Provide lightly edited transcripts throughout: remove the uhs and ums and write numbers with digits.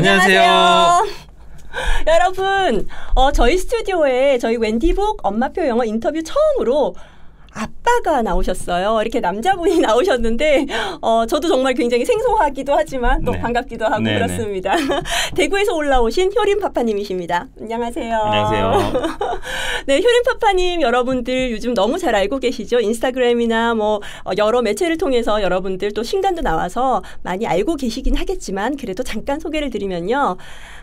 안녕하세요. 여러분, 저희 스튜디오에 저희 웬디북 엄마표 영어 인터뷰 처음으로 아빠가 나오셨어요. 이렇게 남자분이 나오셨는데 저도 정말 굉장히 생소하기도 하지만 또 반갑기도 하고 그렇습니다. 대구에서 올라오신 효린파파님이십니다. 안녕하세요. 안녕하세요. 네, 효린파파님 여러분들 요즘 너무 잘 알고 계시죠? 인스타그램이나 뭐 여러 매체를 통해서 여러분들 또 신간도 나와서 많이 알고 계시긴 하겠지만 그래도 잠깐 소개를 드리면요.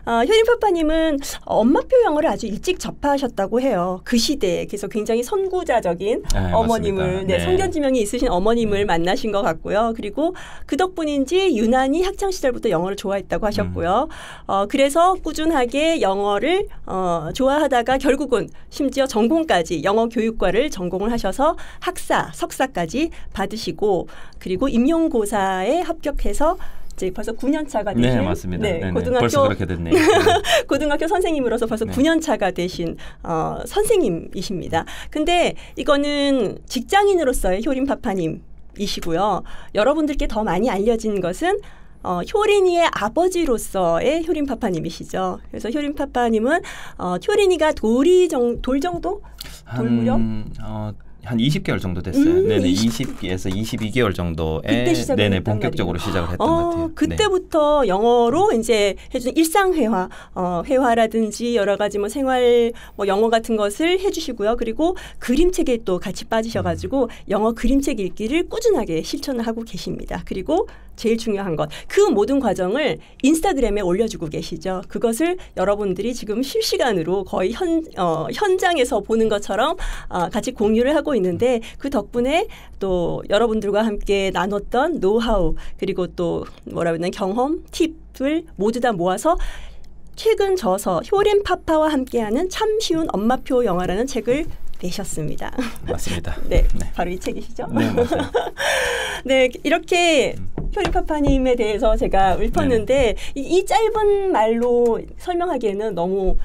효린파파님은 엄마표 영어를 아주 일찍 접하셨다고 해요. 그 시대에. 그래서 굉장히 선구자적인 어머님을, 성견지명이 있으신 어머님을 만나신 것 같고요. 그리고 그 덕분인지 유난히 학창시절부터 영어를 좋아했다고 하셨고요. 그래서 꾸준하게 영어를 좋아하다가 결국은 심지어 전공까지 영어 교육과를 전공을 하셔서 학사, 석사까지 받으시고 그리고 임용고사에 합격해서 이제 벌써 9년 차가 되신 네, 맞습니다. 고등학교 벌써 그렇게 됐네요. 고등학교 선생님으로서 벌써 9년 차가 되신 선생님이십니다. 근데 이거는 직장인으로서의 효린파파님이시고요. 여러분들께 더 많이 알려진 것은 효린이의 아버지로서의 효린파파님이시죠. 그래서 효린파파님은 효린이가 돌 정도? 돌 무렵? 한 20개월 정도 됐어요. 20에서 22개월 정도에 본격적으로 시작을 했던 것 같아요. 그때부터 영어로 이제 해주는 일상 회화, 회화라든지 여러 가지 뭐 생활 영어 같은 것을 해주시고요. 그리고 그림책에 또 같이 빠지셔가지고 영어 그림책 읽기를 꾸준하게 실천을 하고 계십니다. 그리고 제일 중요한 것, 그 모든 과정을 인스타그램에 올려주고 계시죠. 그것을 여러분들이 지금 실시간으로 거의 현장에서 보는 것처럼 같이 공유를 하고 있는데 그 덕분에 또 여러분들과 함께 나눴던 노하우 그리고 또 뭐라 그러나 경험, 팁을 모두 다 모아서 최근 저서 효린파파와 함께하는 참 쉬운 엄마표 영어라는 책을 내셨습니다. 맞습니다. 네, 바로 이 책이시죠? 네, 맞아요. 네, 이렇게 효린파파님에 대해서 제가 읊었는데 이 짧은 말로 설명하기에는 너무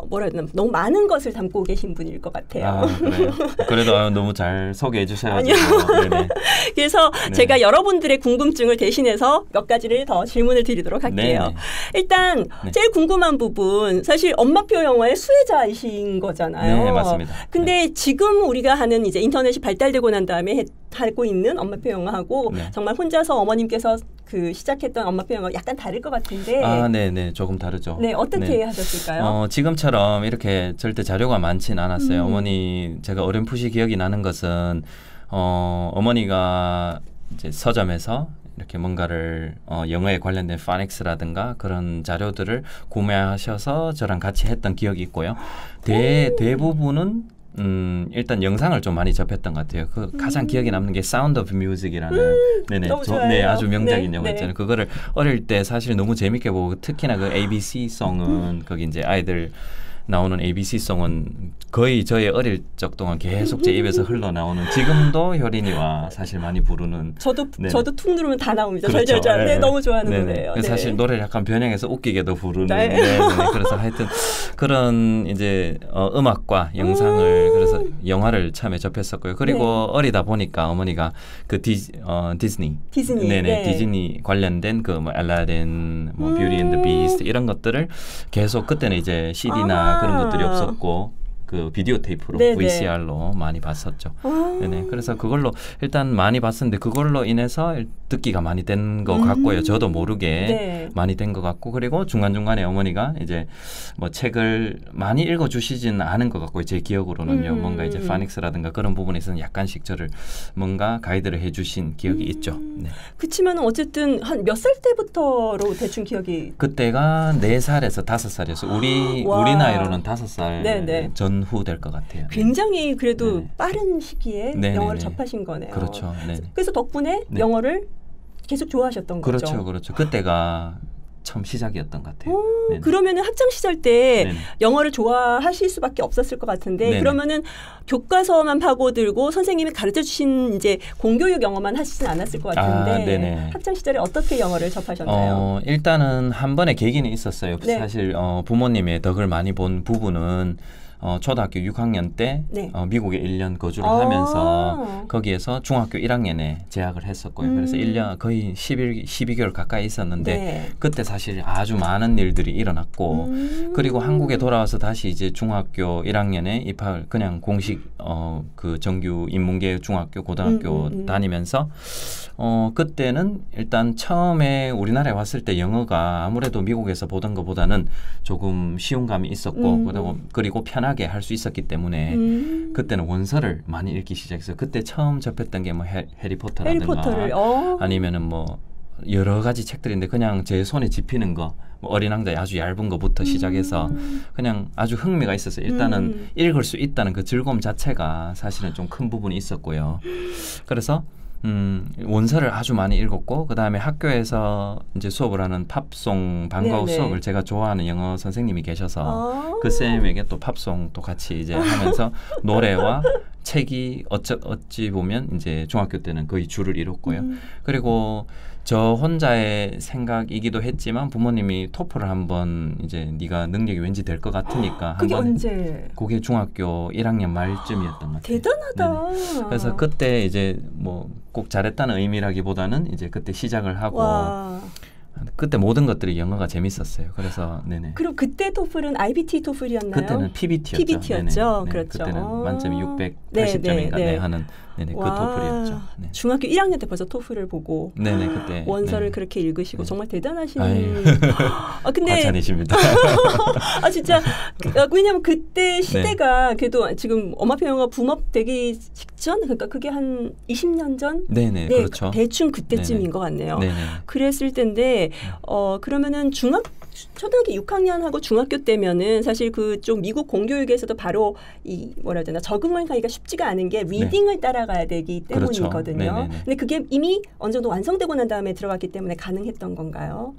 뭐라 해야 되나 너무 많은 것을 담고 계신 분일 것 같아요. 그래요? 그래도 너무 잘 소개해 주셔가지고. 그래서 제가 여러분들의 궁금증을 대신해서 몇 가지를 더 질문을 드리도록 할게요. 일단 제일 궁금한 부분 사실 엄마표 영어의 수혜자이신 거잖아요. 네, 맞습니다. 근데 지금 우리가 하는 이제 인터넷이 발달되고 난 다음에 하고 있는 엄마표 영어하고 정말 혼자서 어머님께서 그 시작했던 엄마표 영어 약간 다를 것 같은데. 네, 조금 다르죠. 네, 어떻게 하셨을까요? 지금처럼 이렇게 절대 자료가 많지는 않았어요. 어머니 제가 어렴풋이 기억이 나는 것은 어머니가 이제 서점에서 이렇게 뭔가를 영어에 관련된 파닉스라든가 그런 자료들을 구매하셔서 저랑 같이 했던 기억이 있고요. 대부분은 일단 영상을 좀 많이 접했던 것 같아요. 그 가장 기억에 남는 게 사운드 오브 뮤직이라는 아주 명작인 영화 있잖아요. 그거를 어릴 때 사실 너무 재밌게 보고 특히나 그 ABC송은 거기 이제 아이들 나오는 ABC송은 거의 저의 어릴 적 동안 계속 제 입에서 흘러나오는 지금도 효린이와 사실 많이 부르는 저도 툭 누르면 다 나옵니다. 그렇죠. 절절절. 네, 너무 좋아하는 노래예요. 사실 노래를 약간 변형해서 웃기게도 부르는 그래서 하여튼 그런 이제 음악과 영상을 그래서 영화를 처음에 접했었고요. 그리고 어리다 보니까 어머니가 그 디즈니 디즈니 관련된 그 뭐 알라딘, 뭐 뷰티 앤 더 비스트 이런 것들을 계속 그때는 이제 CD나 그런 것들이 없었고 그 비디오 테이프로 VCR로 많이 봤었죠. 그래서 그걸로 일단 많이 봤었는데 그걸로 인해서 듣기가 많이 된 것 같고요. 저도 모르게 많이 된 것 같고 그리고 중간중간에 어머니가 이제 뭐 책을 많이 읽어주시지는 않은 것 같고 제 기억으로는요. 뭔가 이제 파닉스라든가 그런 부분에서는 약간씩 저를 뭔가 가이드를 해주신 기억이 있죠. 그치만 어쨌든 한 몇 살 때부터로 대충 기억이 그때가 4살에서 5살이었어요. 우리 나이로는 5살 전후 될 것 같아요. 굉장히 그래도 빠른 시기에 영어를 접하신 거네요. 그렇죠. 그래서 덕분에 영어를 계속 좋아하셨던 거죠. 그렇죠. 그때가 처음 시작이었던 것 같아요. 그러면은 학창 시절 때 영어를 좋아하실 수밖에 없었을 것 같은데 그러면은 교과서만 파고들고 선생님이 가르쳐 주신 이제 공교육 영어만 하시진 않았을 것 같은데 학창 시절에 어떻게 영어를 접하셨나요? 일단은 한 번의 계기는 있었어요. 사실 부모님의 덕을 많이 본 부분은 초등학교 6학년 때 네. 미국에 1년 거주를 하면서 거기에서 중학교 1학년에 재학을 했었고요. 그래서 1년 거의 12개월 가까이 있었는데 네. 그때 사실 아주 많은 일들이 일어났고 그리고 한국에 돌아와서 다시 이제 중학교 1학년에 입학을 그냥 공식 그 정규 인문계 중학교 고등학교 다니면서 그때는 일단 처음에 우리나라에 왔을 때 영어가 아무래도 미국에서 보던 것보다는 조금 쉬운 감이 있었고 그리고 편하게 할 수 있었기 때문에 그때는 원서를 많이 읽기 시작했어요. 그때 처음 접했던 게 뭐 해리포터라든가 아니면은 뭐 여러 가지 책들인데 그냥 제 손에 집히는 거 뭐 어린 왕자의 아주 얇은 거부터 시작해서 그냥 아주 흥미가 있었어요. 일단은 읽을 수 있다는 그 즐거움 자체가 사실은 좀 큰 부분이 있었고요. 그래서 원서를 아주 많이 읽었고 그 다음에 학교에서 이제 수업을 하는 팝송 방과후 네네. 수업을 제가 좋아하는 영어 선생님이 계셔서 그 쌤에게 또 팝송도 같이 이제 하면서 노래와 책이 어찌 보면 이제 중학교 때는 거의 줄을 이뤘고요. 그리고 저 혼자의 생각이기도 했지만 부모님이 토플을 한번 이제 네가 능력이 왠지 될 것 같으니까 그게 한번 언제? 그게 중학교 1학년 말쯤이었던 것 같아요. 대단하다. 네네. 그래서 그때 이제 뭐 꼭 잘했다는 의미라기보다는 이제 그때 시작을 하고 와. 그때 모든 것들이 영어가 재밌었어요. 그래서 네네. 그리고 그때 토플은 IBT 토플이었나요? 그때는 PBT였죠. PBT였죠. 네네. 그렇죠. 그때는 만점이 680점인가 네. 하는 네네, 그 와. 토플이었죠. 네. 중학교 1학년 때 벌써 토플을 보고 네네 그때 원서를 네. 그렇게 읽으시고 네. 정말 대단하신. 아유. 근데 과찬이십니다. 진짜 왜냐면 그때 시대가 그래도 지금 엄마표 영어 붐업되기 직전 그러니까 그게 한 20년 전. 네네 네, 그렇죠. 대충 그때쯤인 네네. 것 같네요. 네네. 그랬을 텐데 그러면은 초등학교 6학년하고 중학교 때면은 사실 그쪽 미국 공교육에서도 바로 이 뭐라 해야 되나 적응을 하기가 쉽지가 않은 게 리딩을 따라가야 되기 때문이거든요. 그렇죠. 근데 그게 이미 어느 정도 완성되고 난 다음에 들어갔기 때문에 가능했던 건가요?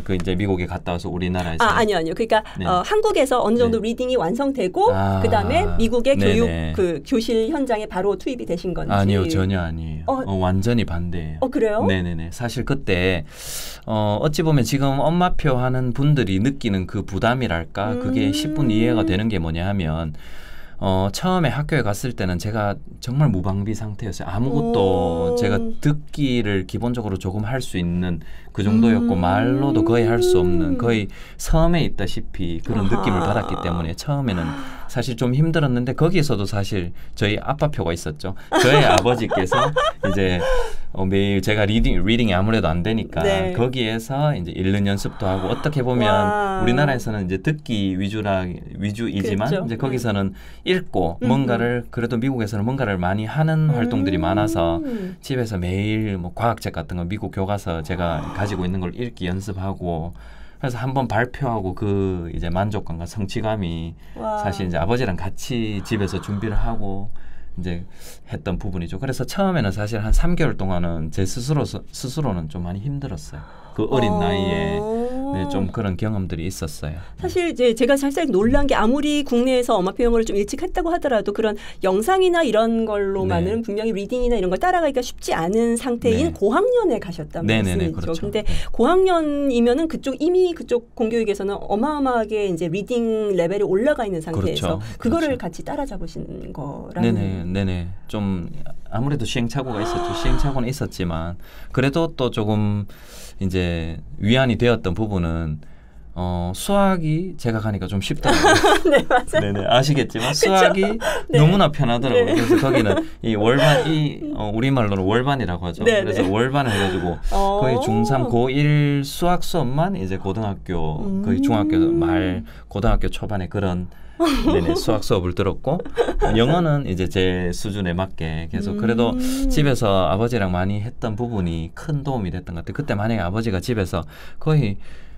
그 이제 미국에 갔다 와서 우리나라에서 아니요. 그러니까 네. 한국에서 어느 정도 네. 리딩이 완성되고 그다음에 미국의 교육 그 교실 현장에 바로 투입이 되신 건지. 아니요, 전혀 아니에요. 완전히 반대예요. 그래요? 네네네. 사실 그때 어찌 보면 지금 엄마표 하는 분들이 느끼는 그 부담이랄까 그게 10분 이해가 되는 게 뭐냐 하면 처음에 학교에 갔을 때는 제가 정말 무방비 상태였어요. 아무것도 제가 듣기를 기본적으로 조금 할 수 있는 그 정도였고 말로도 거의 할 수 없는 거의 섬에 있다시피 그런 느낌을 받았기 때문에 처음에는 사실 좀 힘들었는데 거기에서도 사실 저희 아빠표가 있었죠. 저희 아버지께서 이제 매일 제가 리딩이 아무래도 안 되니까 네. 거기에서 이제 읽는 연습도 하고 어떻게 보면 우리나라에서는 이제 듣기 위주이지만 그렇죠. 이제 거기서는 읽고 뭔가를 그래도 미국에서는 뭔가를 많이 하는 활동들이 많아서 집에서 매일 뭐 과학책 같은 거 미국 교과서 제가 가지고 있는 걸 읽기 연습하고 그래서 한번 발표하고 그 이제 만족감과 성취감이 사실 이제 아버지랑 같이 집에서 준비를 하고 이제 했던 부분이죠. 그래서 처음에는 사실 한 3개월 동안은 제 스스로는 좀 많이 힘들었어요. 그 어린 나이에 네, 좀 그런 경험들이 있었어요. 사실 이제 제가 살짝 놀란 게 아무리 국내에서 엄마표 영어를 좀 일찍 했다고 하더라도 그런 영상이나 이런 걸로만은 네. 분명히 리딩이나 이런 걸 따라가기가 쉽지 않은 상태인 네. 고학년에 가셨단 말씀이죠. 그렇죠. 근데 고학년이면은 이미 그쪽 공교육에서는 어마어마하게 이제 리딩 레벨이 올라가 있는 상태에서 그렇죠. 그거를 그렇죠. 같이 따라잡으신 거라는. 네네. 좀 아무래도 시행착오가 있었죠. 시행착오는 있었지만 그래도 또 조금 이제 위안이 되었던 부분은 수학이 제가 가니까 좀 쉽더라고요. 네, 맞아요. 네네, 아시겠지만 수학이 너무나 편하더라고요. 네. 그래서 거기는 이 월반, 우리말로는 월반이라고 하죠. 네, 그래서 월반을 해가지고 거의 중3, 고1 수학 수업만 이제 고등학교, 거의 중학교 말, 고등학교 초반에 그런 네네, 수학 수업을 들었고 영어는 이제 제 수준에 맞게 계속 그래도 집에서 아버지랑 많이 했던 부분이 큰 도움이 됐던 것 같아요. 그때 만약에 아버지가 집에서 거의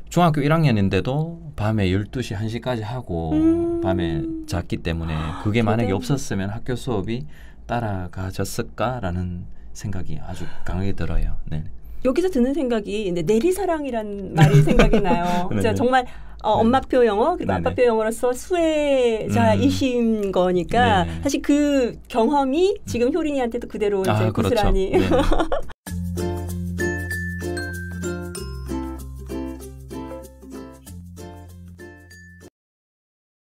중학교 1학년인데도 밤에 12시, 1시까지 하고 밤에 잤기 때문에 그게 만약에 없었으면 학교 수업이 따라가졌을까라는 생각이 아주 강하게 들어요. 네. 여기서 드는 생각이 내리사랑이란 말이 생각이 나요. 진짜 정말 엄마표 영어 그리고 아빠표 영어로서 수혜자이신 거니까 사실 그 경험이 지금 효린이한테도 그대로 이제 고스란히 그렇죠.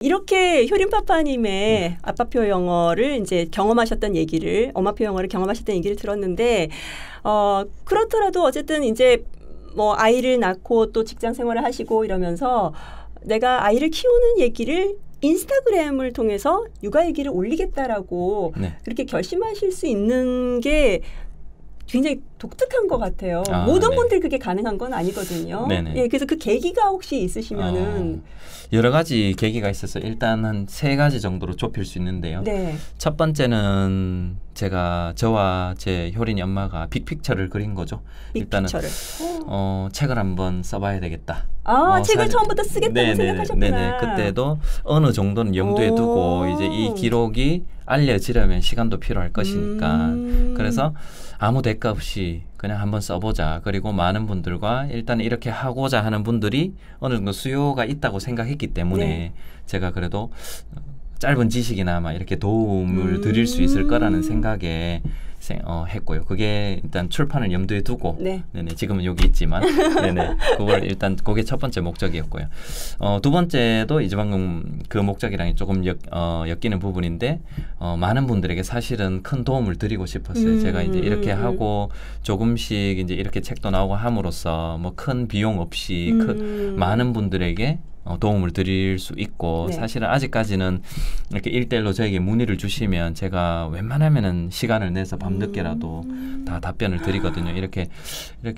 이렇게 효린파파님의 아빠표 영어를 이제 경험하셨던 얘기를, 엄마표 영어를 경험하셨던 얘기를 들었는데, 그렇더라도 어쨌든 이제 뭐 아이를 낳고 또 직장 생활을 하시고 이러면서 내가 아이를 키우는 얘기를 인스타그램을 통해서 육아 얘기를 올리겠다라고 네. 그렇게 결심하실 수 있는 게 굉장히 독특한 것 같아요. 모든 네. 분들이 그게 가능한 건 아니거든요. 네네. 예, 그래서 그 계기가 혹시 있으시면은 여러 가지 계기가 있어서 일단 한 3가지 정도로 좁힐 수 있는데요. 네. 첫 번째는 제가 저와 제 효린이 엄마가 빅픽처를 그린 거죠. 일단은 책을 한번 써봐야 되겠다. 책을 처음부터 쓰겠다고 생각하셨구나. 네네. 그때도 어느 정도는 염두에 두고 이제 이 기록이 알려지려면 시간도 필요할 것이니까 그래서 아무 대가 없이 그냥 한번 써보자. 그리고 많은 분들과 일단 이렇게 하고자 하는 분들이 어느 정도 수요가 있다고 생각했기 때문에 네. 제가 그래도 짧은 지식이나마 이렇게 도움을 드릴 수 있을 거라는 생각에 했고요. 그게 일단 출판을 염두에 두고 네. 네네, 지금은 여기 있지만 네네, 그걸 일단 그게 첫 번째 목적이었고요. 두 번째도 이제 방금 그 목적이랑 조금 엮이는 부분인데 많은 분들에게 사실은 큰 도움을 드리고 싶었어요. 제가 이제 이렇게 하고 조금씩 이제 이렇게 책도 나오고 함으로써 뭐 큰 비용 없이 많은 분들에게 도움을 드릴 수 있고 네. 사실은 아직까지는 이렇게 1:1로 저에게 문의를 주시면 제가 웬만하면은 시간을 내서 밤늦게라도 다 답변을 드리거든요. 이렇게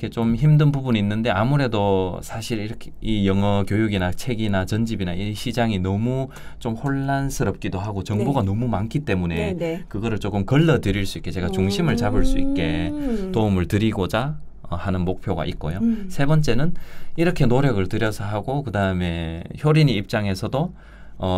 좀 힘든 부분이 있는데 아무래도 사실 이렇게 이 영어 교육이나 책이나 전집이나 이 시장이 너무 좀 혼란스럽기도 하고 정보가 네. 너무 많기 때문에 네. 그거를 조금 걸러 드릴 수 있게 제가 중심을 잡을 수 있게 도움을 드리고자 하는 목표가 있고요. 세 번째는 이렇게 노력을 들여서 하고 그다음에 효린이 입장에서도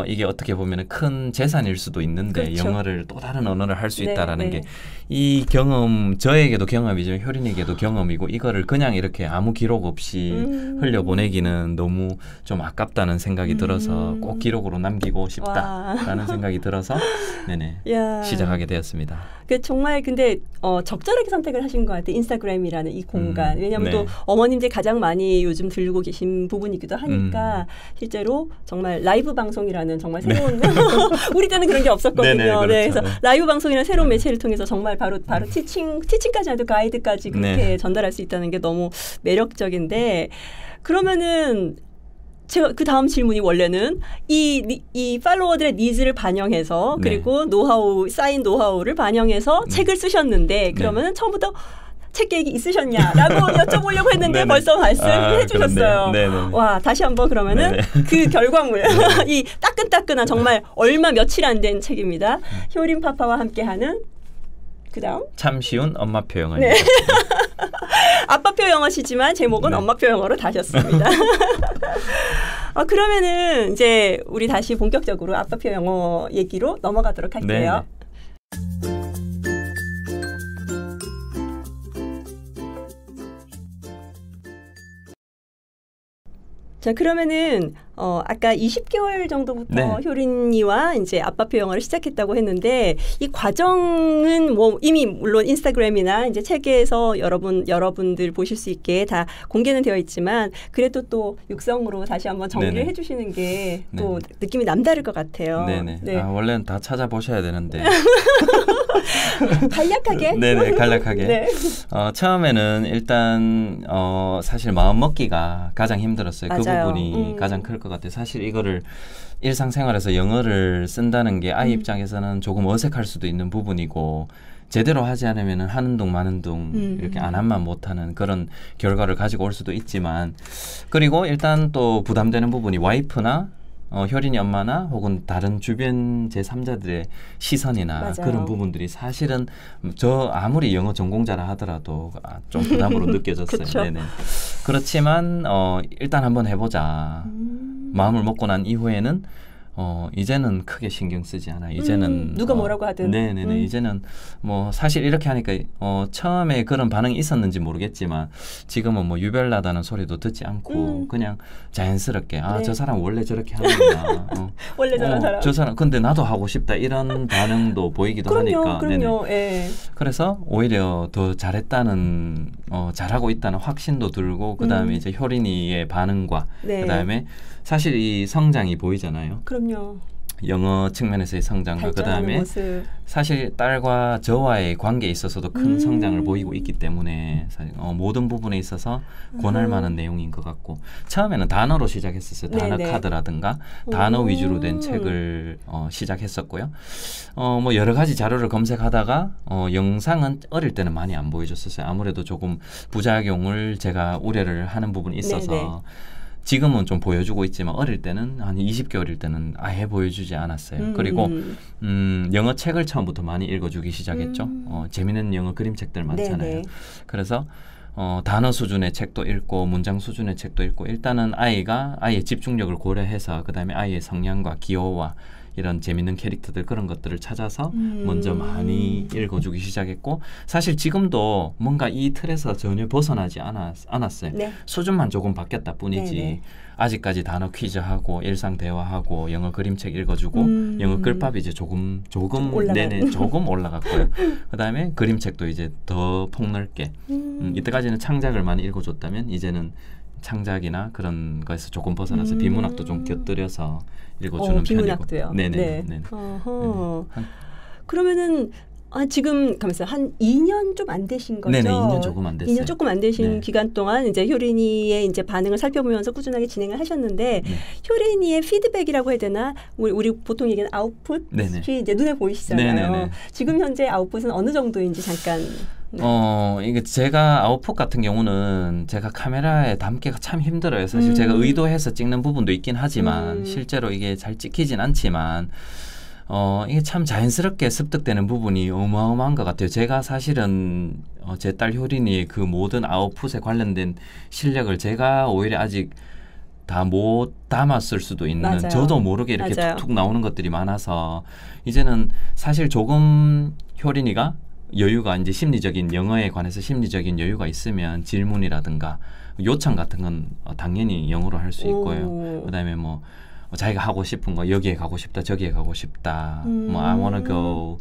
이게 어떻게 보면 큰 재산일 수도 있는데 그렇죠. 영어를 또 다른 언어를 할 수 있다라는 게 이 경험 저에게도 경험이지만 효린에게도 경험이고 이거를 그냥 이렇게 아무 기록 없이 흘려보내기는 너무 좀 아깝다는 생각이 들어서 꼭 기록으로 남기고 싶다라는 생각이 들어서 네네 시작하게 되었습니다. 그 정말 근데 적절하게 선택을 하신 것 같아요. 인스타그램이라는 이 공간. 왜냐하면 또 어머님들이 가장 많이 요즘 들고 계신 부분이기도 하니까 실제로 정말 라이브 방송이라는 정말 새로운 우리 때는 그런 게 없었거든요. 그렇죠. 네, 그래서 라이브 방송이라는 새로운 매체를 통해서 정말 바로 티칭까지 해도 가이드까지 그렇게 전달할 수 있다는 게 너무 매력적인데 그러면은 제가 그 다음 질문이 원래는 이 팔로워들의 니즈를 반영해서 그리고 노하우 쌓인 노하우를 반영해서 책을 쓰셨는데 그러면은 처음부터 책 계획이 있으셨냐라고 여쭤보려고 했는데 벌써 말씀해 주셨어요. 와, 다시 한번 그러면은 그 결과물 이 따끈따끈한 정말 얼마 며칠 안 된 책입니다. 효린파파와 함께하는 그다음 참 쉬운 엄마표 영어입니다. 네. 아빠표 영어시지만 제목은 엄마표 영어로 다셨습니다. 그러면은 이제 우리 다시 본격적으로 아빠표 영어 얘기로 넘어가도록 할게요. 자, 그러면은 아까 20개월 정도부터 효린이와 이제 아빠표 영어를 시작했다고 했는데 이 과정은 뭐 이미 물론 인스타그램이나 이제 책에서 여러분들 보실 수 있게 다 공개는 되어 있지만 그래도 또 육성으로 다시 한번 정리를 해주시는 게 또 느낌이 남다를 것 같아요. 네. 원래는 다 찾아보셔야 되는데 간략하게. 간략하게. 처음에는 일단 사실 마음 먹기가 가장 힘들었어요. 맞아요. 그 부분이 가장 클 것 같아요. 사실 이거를 일상생활에서 영어를 쓴다는 게 아이 입장에서는 조금 어색할 수도 있는 부분이고 제대로 하지 않으면 하는 둥 마는 둥 이렇게 안 하면 못하는 그런 결과를 가지고 올 수도 있지만 그리고 일단 또 부담되는 부분이 와이프나 효린이 엄마나 혹은 다른 주변 제3자들의 시선이나 맞아요. 그런 부분들이 사실은 저 아무리 영어 전공자라 하더라도 좀 부담으로 느껴졌어요. 그렇지만 일단 한번 해보자. 마음을 먹고 난 이후에는 이제는 크게 신경 쓰지 않아요. 이제는 누가 뭐라고 하든. 이제는 뭐 사실 이렇게 하니까 처음에 그런 반응이 있었는지 모르겠지만 지금은 뭐 유별나다는 소리도 듣지 않고 그냥 자연스럽게 저 사람 원래 저렇게 하는구나. 원래 저런 사람. 저 사람 근데 나도 하고 싶다 이런 반응도 보이기도 하니까. 그럼요. 그래서 오히려 더 잘했다는 잘하고 있다는 확신도 들고 그다음에 이제 효린이의 반응과 네. 그다음에 사실 이 성장이 보이잖아요. 그럼요. 영어 측면에서의 성장과 그다음에 모습. 사실 딸과 저와의 관계에 있어서도 큰 성장을 보이고 있기 때문에 사실 모든 부분에 있어서 권할 만한 내용인 것 같고 처음에는 단어로 시작했었어요. 단어 네네. 카드라든가 단어 위주로 된 책을 시작했었고요. 뭐 여러 가지 자료를 검색하다가 영상은 어릴 때는 많이 안 보여줬었어요. 아무래도 조금 부작용을 제가 우려를 하는 부분이 있어서 네네. 지금은 좀 보여주고 있지만 어릴 때는 한 20개월일 때는 아예 보여주지 않았어요. 그리고 영어 책을 처음부터 많이 읽어주기 시작했죠. 재미있는 영어 그림책들 많잖아요. 네네. 그래서 단어 수준의 책도 읽고 문장 수준의 책도 읽고 일단은 아이의 집중력을 고려해서 그다음에 아이의 성향과 기호와 이런 재밌는 캐릭터들 그런 것들을 찾아서 먼저 많이 읽어주기 시작했고 사실 지금도 뭔가 이 틀에서 전혀 벗어나지 않았어요. 네. 수준만 조금 바뀌었다 뿐이지 네네. 아직까지 단어 퀴즈하고 일상 대화하고 영어 그림책 읽어주고 영어 글밥이 이제 조금 올라가는. 조금 올라갔고요. 그다음에 그림책도 이제 더 폭넓게 이때까지는 창작을 많이 읽어줬다면 이제는 창작이나 그런 거에서 조금 벗어나서 비문학도 좀 곁들여서 읽어주는 비문학도요. 편이고. 네네. 네. 네네. 그러면은 지금 가면서 한 2년 좀 안 되신 거죠? 네네, 2년 조금 안 됐어요. 2년 조금 안 되신 네. 기간 동안 이제 효린이의 이제 반응을 살펴보면서 꾸준하게 진행을 하셨는데 네. 효린이의 피드백이라고 해야 되나? 우리 보통 얘기하는 아웃풋이 네네. 이제 눈에 보이시잖아요. 네네네. 지금 현재 아웃풋은 어느 정도인지 잠깐. 이게 제가 아웃풋 같은 경우는 제가 카메라에 담기가 참 힘들어요. 사실 제가 의도해서 찍는 부분도 있긴 하지만 실제로 이게 잘 찍히진 않지만 이게 참 자연스럽게 습득되는 부분이 어마어마한 것 같아요. 제가 사실은 제 딸 효린이의 그 모든 아웃풋에 관련된 실력을 제가 오히려 아직 다 못 담았을 수도 있는 맞아요. 저도 모르게 이렇게 맞아요. 툭툭 나오는 것들이 많아서 이제는 사실 조금 효린이가 여유가 이제 심리적인 영어에 관해서 심리적인 여유가 있으면 질문이라든가 요청 같은 건 당연히 영어로 할 수 있고요. 그다음에 뭐 자기가 하고 싶은 거 여기에 가고 싶다 저기에 가고 싶다 뭐 I wanna go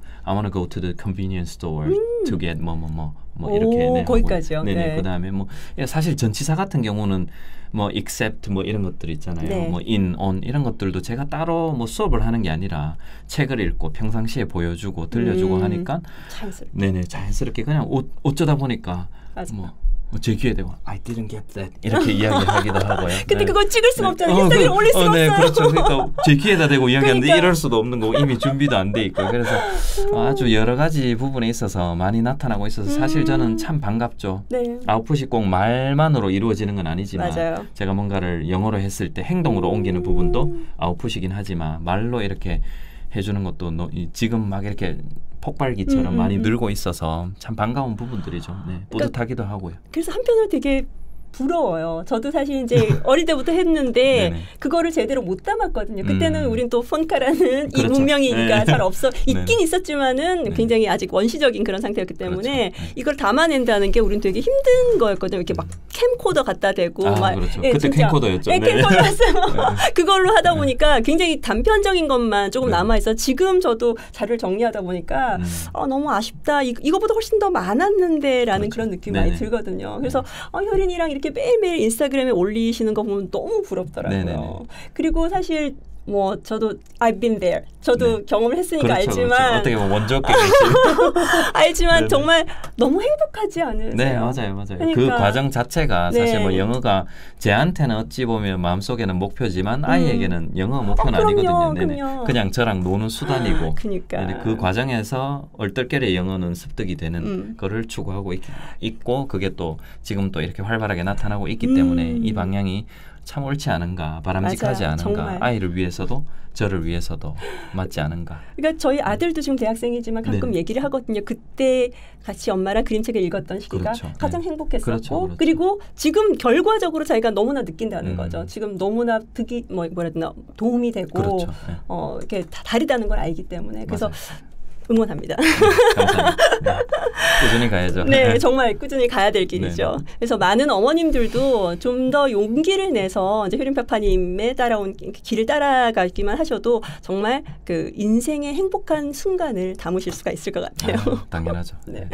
to the convenience store to get 뭐 이렇게 네, 거기까지요. 네네. 네. 그다음에 뭐 사실 전치사 같은 경우는 뭐 except 뭐 이런 것들 있잖아요. 네. 뭐 in, on 이런 것들도 제가 따로 뭐 수업을 하는 게 아니라 책을 읽고 평상시에 보여주고 들려주고 하니까 자연스럽게. 네네 자연스럽게 그냥 어쩌다 보니까 맞아. 제 귀에 대고 I didn't get that 이렇게 이야기하기도 하고요. 근데 네. 그거 찍을 수가 없잖아요. 인스타그램 올릴 수가 네, 없어요. 그렇죠. 그러니까 제 귀에다 대고 이야기하는데 그러니까. 이럴 수도 없는 거고 이미 준비도 안 돼 있고 그래서 아주 여러 가지 부분에 있어서 많이 나타나고 있어서 사실 저는 참 반갑죠. 네. 아웃풋이 꼭 말만으로 이루어지는 건 아니지만 맞아요. 제가 뭔가를 영어로 했을 때 행동으로 옮기는 부분도 아웃풋이긴 하지만 말로 이렇게 해주는 것도 지금 막 이렇게 폭발기처럼 많이 늘고 있어서 참 반가운 부분들이죠. 네, 뿌듯하기도 하고요. 그래서 한편으로 되게 부러워요. 저도 사실 이제 어릴 때부터 했는데 네네. 그거를 제대로 못 담았거든요. 그때는 우린 또 폰카라는 이 그렇죠. 문명이가 네. 잘 없어 있긴 네네. 있었지만은 네네. 굉장히 아직 원시적인 그런 상태였기 때문에 그렇죠. 네. 이걸 담아낸다는 게 우린 되게 힘든 거였거든요. 이렇게 막 캠코더 갖다 대고 막 그렇죠. 예, 그때 진짜. 캠코더였죠. 네, 네. 캠코더였어요. 그걸로 하다 보니까 굉장히 단편적인 것만 조금 네. 남아 있어. 지금 저도 자료를 정리하다 보니까 너무 아쉽다. 이거보다 훨씬 더 많았는데라는 그렇죠. 그런 느낌이 네네. 많이 들거든요. 그래서 효린이랑 이렇게 매일매일 인스타그램에 올리시는 거 보면 너무 부럽더라고요. 네네네. 그리고 사실 뭐 저도 I've been there. 저도 네. 경험을 했으니까 그렇죠, 알지만 그렇죠. 어떻게 보면 원조격이지. 알지만 네네. 정말 너무 행복하지 않으세요? 네, 맞아요. 그러니까. 그 과정 자체가 사실 네. 뭐 영어가 제한테는 어찌 보면 마음속에는 목표지만 아이에게는 영어 목표는 그럼요, 아니거든요. 네네. 그럼요. 그냥 저랑 노는 수단이고. 그러니까. 네네. 그 과정에서 얼떨결에 영어는 습득이 되는 거를 추구하고 있고 그게 또 지금 또 이렇게 활발하게 나타나고 있기 때문에 이 방향이 참 옳지 않은가, 바람직하지 맞아요. 않은가, 정말. 아이를 위해서도 저를 위해서도 맞지 않은가. 그러니까 저희 아들도 지금 대학생이지만 가끔 네. 얘기를 하거든요. 그때 같이 엄마랑 그림책을 읽었던 시기가 그렇죠. 가장 네. 행복했었고 그렇죠. 그리고 지금 결과적으로 자기가 너무나 느낀다는 거죠. 음. 지금 너무나 뭐라 해야 되나 도움이 되고 그렇죠. 네. 이렇게 다르다는 걸 알기 때문에 그래서 맞아요. 응원합니다. 감사합니다. 네. 꾸준히 가야죠. 네, 정말 꾸준히 가야 될 길이죠. 네. 그래서 많은 어머님들도 좀 더 용기를 내서 이제 효린파파님의 따라온 길을 따라가기만 하셔도 정말 그 인생의 행복한 순간을 담으실 수가 있을 것 같아요. 당연하죠. 네.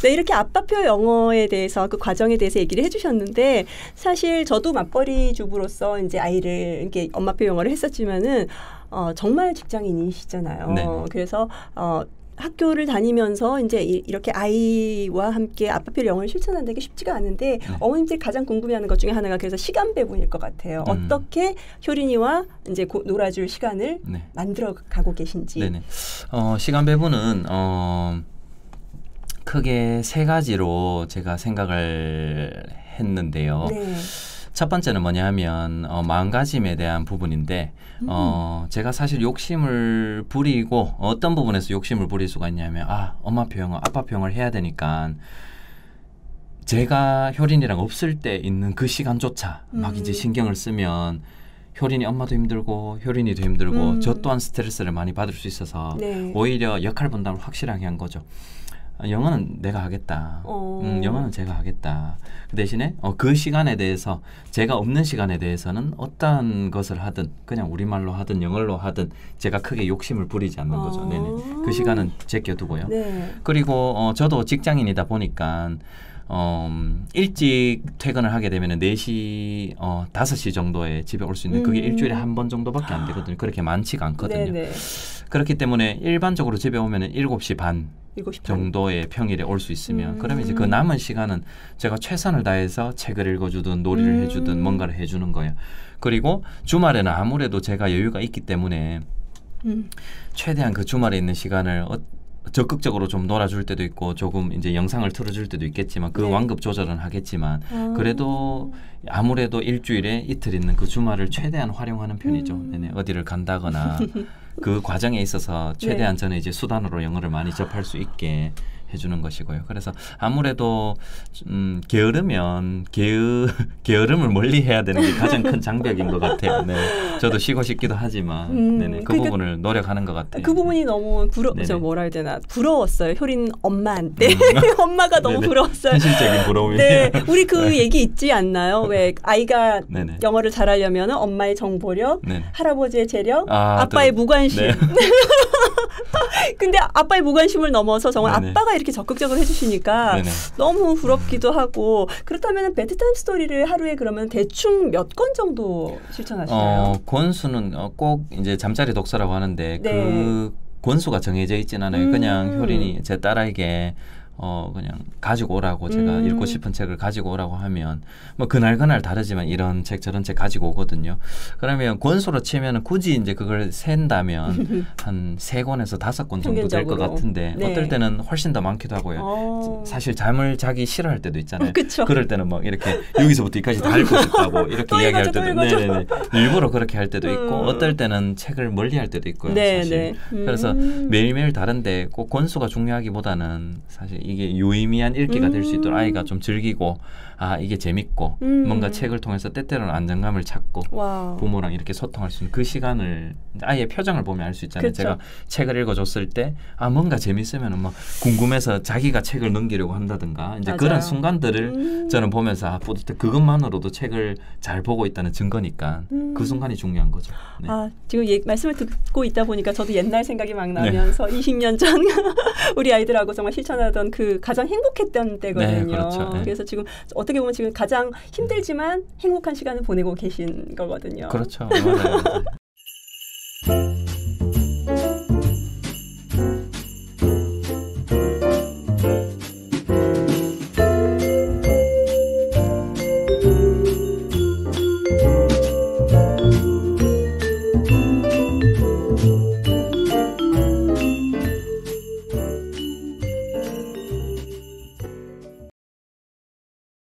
네, 이렇게 아빠표 영어에 대해서 그 과정에 대해서 얘기를 해주셨는데 사실 저도 맞벌이 주부로서 이제 아이를 이렇게 엄마표 영어를 했었지만은 정말 직장인이시잖아요. 네. 그래서 학교를 다니면서 이제 이렇게 아이와 함께 아빠표 영어를 실천한다는 게 쉽지가 않은데 어머님들이 가장 궁금해하는 것 중에 하나가 그래서 시간 배분일 것 같아요. 어떻게 효린이와 이제 놀아줄 시간을 네. 만들어 가고 계신지. 네네. 시간 배분은 크게 3가지로 제가 생각을 했는데요. 네. 첫 번째는 뭐냐 하면 마음가짐에 대한 부분인데 제가 사실 욕심을 부리고 어떤 부분에서 욕심을 부릴 수가 있냐면 엄마표 영어, 아빠표 영어를 해야 되니까 제가 효린이랑 없을 때 있는 그 시간조차 막 이제 신경을 쓰면 효린이 엄마도 힘들고 효린이도 힘들고 저 또한 스트레스를 많이 받을 수 있어서 네. 오히려 역할 분담을 확실하게 한 거죠. 영어는 내가 하겠다. 영어는 제가 하겠다. 그 대신에 그 시간에 대해서 제가 없는 시간에 대해서는 어떤 것을 하든 그냥 우리말로 하든 영어로 하든 제가 크게 욕심을 부리지 않는 거죠. 네네. 그 시간은 제껴두고요. 네. 그리고 저도 직장인이다 보니까 일찍 퇴근을 하게 되면 4시, 5시 정도에 집에 올 수 있는 그게 일주일에 한 번 정도밖에 안 되거든요. 그렇게 많지가 않거든요. 네네. 그렇기 때문에 일반적으로 집에 오면 7시 반 7시 반. 정도의 평일에 올 수 있으면 그러면 이제 그 남은 시간은 제가 최선을 다해서 책을 읽어주든 놀이를 해주든 뭔가를 해주는 거예요. 그리고 주말에는 아무래도 제가 여유가 있기 때문에 최대한 그 주말에 있는 시간을 적극적으로 좀 놀아줄 때도 있고 조금 이제 영상을 틀어줄 때도 있겠지만 그 네. 완급 조절은 하겠지만 그래도 아무래도 일주일에 이틀 있는 그 주말을 최대한 활용하는 편이죠. 네네. 어디를 간다거나 그 과정에 있어서 최대한 네. 저는 이제 수단으로 영어를 많이 접할 수 있게 해주는 것이고요. 그래서 아무래도 게으르면 게으름을 멀리해야 되는 게 가장 큰 장벽인 것 같아요. 네. 저도 쉬고 싶기도 하지만 네네. 그 그러니까 부분을 노력하는 것 같아요. 그 부분이 너무 저 뭐라 해야 되나 부러웠어요. 효린 엄마한테 엄마가 너무 네네. 부러웠어요. 현실적인 부러움이네요. 네, 우리 그 얘기 있지 않나요? 왜 아이가 네네. 영어를 잘하려면 엄마의 정보력, 네네. 할아버지의 재력, 아빠의 무관심. 네. 근데 아빠의 무관심을 넘어서 정말 네네. 아빠가 이렇게 적극적으로 해주시니까 네네. 너무 부럽기도 하고 그렇다면 베드타임 스토리를 하루에 그러면 대충 몇 권 정도 실천하시나요? 권수는 꼭 이제 잠자리 독서라고 하는데 네. 그 권수가 정해져 있진 않아요. 그냥 효린이 제 딸에게 그냥 가지고 오라고 제가 읽고 싶은 책을 가지고 오라고 하면 뭐 그날 다르지만 이런 책 저런 책 가지고 오거든요. 그러면 권수로 치면 굳이 이제 그걸 센다면 한 3권에서 5권 정도 될 것 같은데 네. 어떨 때는 훨씬 더 많기도 하고요. 사실 잠을 자기 싫어할 때도 있잖아요. 그쵸. 그럴 때는 막 이렇게 여기서부터 여기까지 다 읽고 싶다고 이렇게 이야기할 때도 네네네. 일부러 그렇게 할 때도 있고 어떨 때는 책을 멀리할 때도 있고요. 네, 사실. 네. 그래서 매일매일 다른데 꼭 권수가 중요하기보다는 사실 이게 유의미한 읽기가 될 수 있도록 아이가 좀 즐기고 이게 재밌고 뭔가 책을 통해서 때때로는 안정감을 찾고 와우. 부모랑 이렇게 소통할 수 있는 그 시간을 아이의 표정을 보면 알 수 있잖아요. 그쵸. 제가 책을 읽어줬을 때 뭔가 재밌으면 막 궁금해서 자기가 책을 넘기려고 한다든가 이제 맞아요. 그런 순간들을 저는 보면서 뿌듯해. 그것만으로도 책을 잘 보고 있다는 증거니까 그 순간이 중요한 거죠. 네. 지금 말씀을 듣고 있다 보니까 저도 옛날 생각이 막 나면서 20년 전 우리 아이들하고 정말 실천하던 그 가장 행복했던 때거든요. 네, 그렇죠. 네. 그래서 지금 어떻게 보면 지금 가장 힘들지만 행복한 시간을 보내고 계신 거거든요. 그렇죠. 맞아요.